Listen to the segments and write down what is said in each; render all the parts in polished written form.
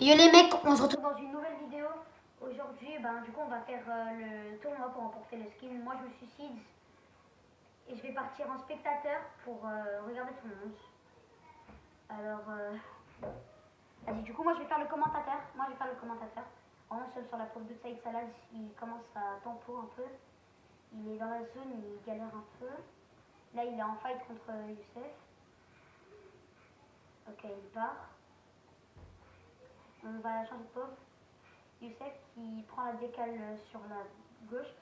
Yo les mecs, on se retrouve dans une nouvelle vidéo. Aujourd'hui, du coup, on va faire le tournoi pour remporter le skin. Moi, je me suicide et je vais partir en spectateur pour regarder tout le monde. Alors, vas-y, du coup, moi, je vais faire le commentateur. Vraiment, seul sur la pauvre de Saïd Salah, il commence à tempo un peu. Il est dans la zone, il galère un peu. Là, il est en fight contre Youssef. Ok, il part. On va changer de pauvre. Youssef qui prend la décale sur la gauche.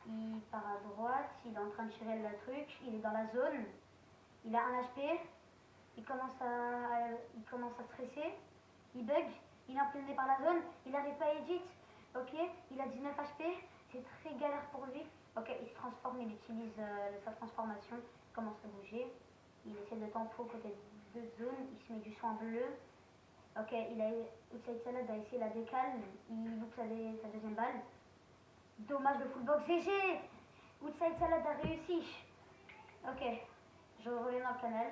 Il part à droite, il est en train de tirer le truc, il est dans la zone, il a un HP, il commence à stresser, il bug, il est emprisonné par la zone, il n'arrive pas à edit, ok, il a 19 HP, c'est très galère pour lui, ok, il se transforme, il utilise sa transformation, il commence à bouger, il essaie de tempo côté de zone, il se met du soin bleu, ok, Outside Salad a essayé la décale, il loupe sa deuxième balle. Dommage le full box. GG. Outside Salad a réussi. Ok, je reviens dans le canal.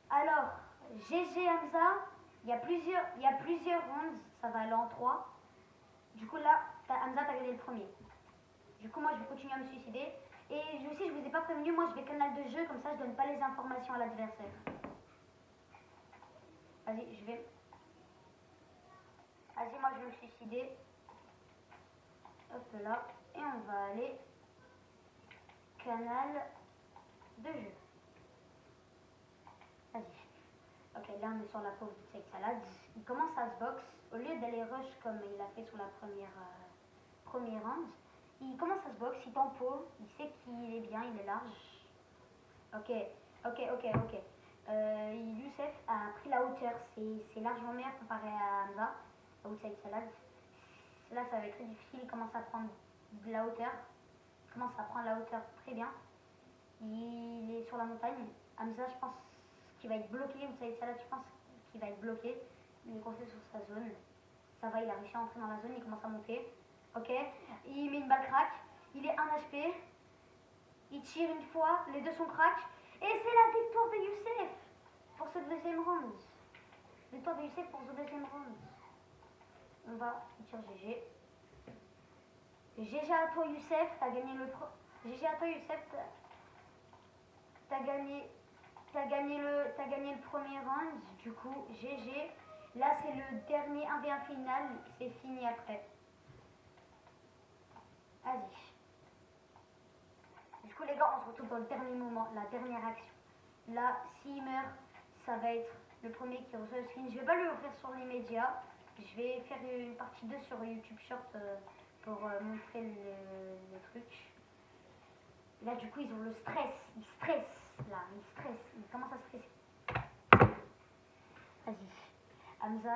Alors, GG Hamza, il y a plusieurs rounds, ça va aller en 3. Du coup là, Hamza t'as gagné le premier. Du coup moi je vais continuer à me suicider. Et aussi je vous ai pas prévenu, moi je vais canal de jeu, comme ça je donne pas les informations à l'adversaire. Vas-y, Vas-y, moi je vais me suicider. Hop là. Et on va aller canal de jeu. Vas-y. Ok, là on est sur la pauvre de Saïd Salad. Il commence à se box. Au lieu d'aller rush comme il a fait sur la première round, il commence à se box, il tempo, il sait qu'il est bien, il est large. Ok. Youssef a pris la hauteur, c'est largement meilleur comparé à Hamza, à Outside Salad. Là ça va être très difficile, il commence à prendre de la hauteur. Il commence à prendre la hauteur très bien. Il est sur la montagne. Hamza, je pense qu'il va être bloqué. Outside Salad, je pense qu'il va être bloqué. Il est coincé sur sa zone. Ça va, il a réussi à entrer dans la zone, il commence à monter. Ok, il met une balle crack. Il est 1 HP. Il tire une fois, les deux sont crack. Et c'est la victoire de Youssef pour ce deuxième round. Victoire de Youssef pour ce deuxième round. On va dire GG. GG à toi Youssef, t'as gagné le GG à toi Youssef, t'as gagné le premier round, du coup GG. Là c'est le dernier 1v1 final, c'est fini après. Vas-y. Du coup les gars, on se retrouve dans le dernier moment, la dernière action. Là, s'il meurt, ça va être le premier qui reçoit le skin. Je vais pas lui offrir sur l'immédiat. Je vais faire une partie 2 sur YouTube Short pour montrer le truc. Là, du coup, ils ont le stress. Ils stressent. Là, ils stressent. Ils commencent à stresser. Vas-y. Hamza,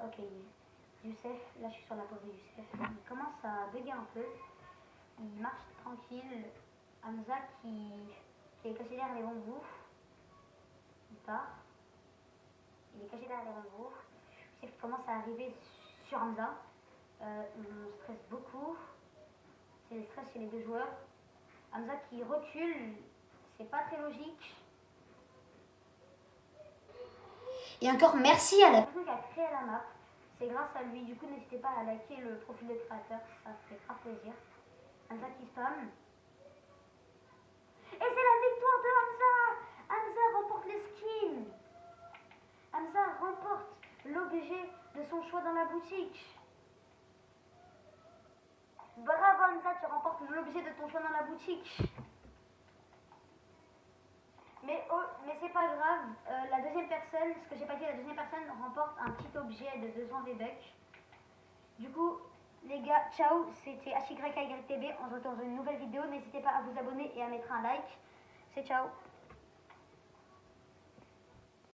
ok. Youssef, là, je suis sur la pause de Youssef. Il commence à bugger un peu. Il marche tranquille. Hamza qui est caché derrière les bambous. Il part. Il est caché derrière les bambous. Youssef commence à arriver sur Hamza. On stresse beaucoup. C'est le stress chez les deux joueurs. Hamza qui recule, c'est pas très logique. Et encore merci à la personne qui a créé la map. C'est grâce à lui. Du coup, n'hésitez pas à liker le profil de créateur. Ça fait grave plaisir. Hamza qui spam. Et c'est la victoire de Hamza. Hamza remporte les skins. Hamza remporte l'objet de son choix dans la boutique. Bravo Hamza, tu remportes l'objet de ton choix dans la boutique. Mais c'est pas grave, la deuxième personne, ce que j'ai pas dit, la deuxième personne remporte un petit objet de 200 V-Bucks. Du coup, les gars, ciao, c'était HYYTB, on se retrouve dans une nouvelle vidéo, n'hésitez pas à vous abonner et à mettre un like. C'est ciao.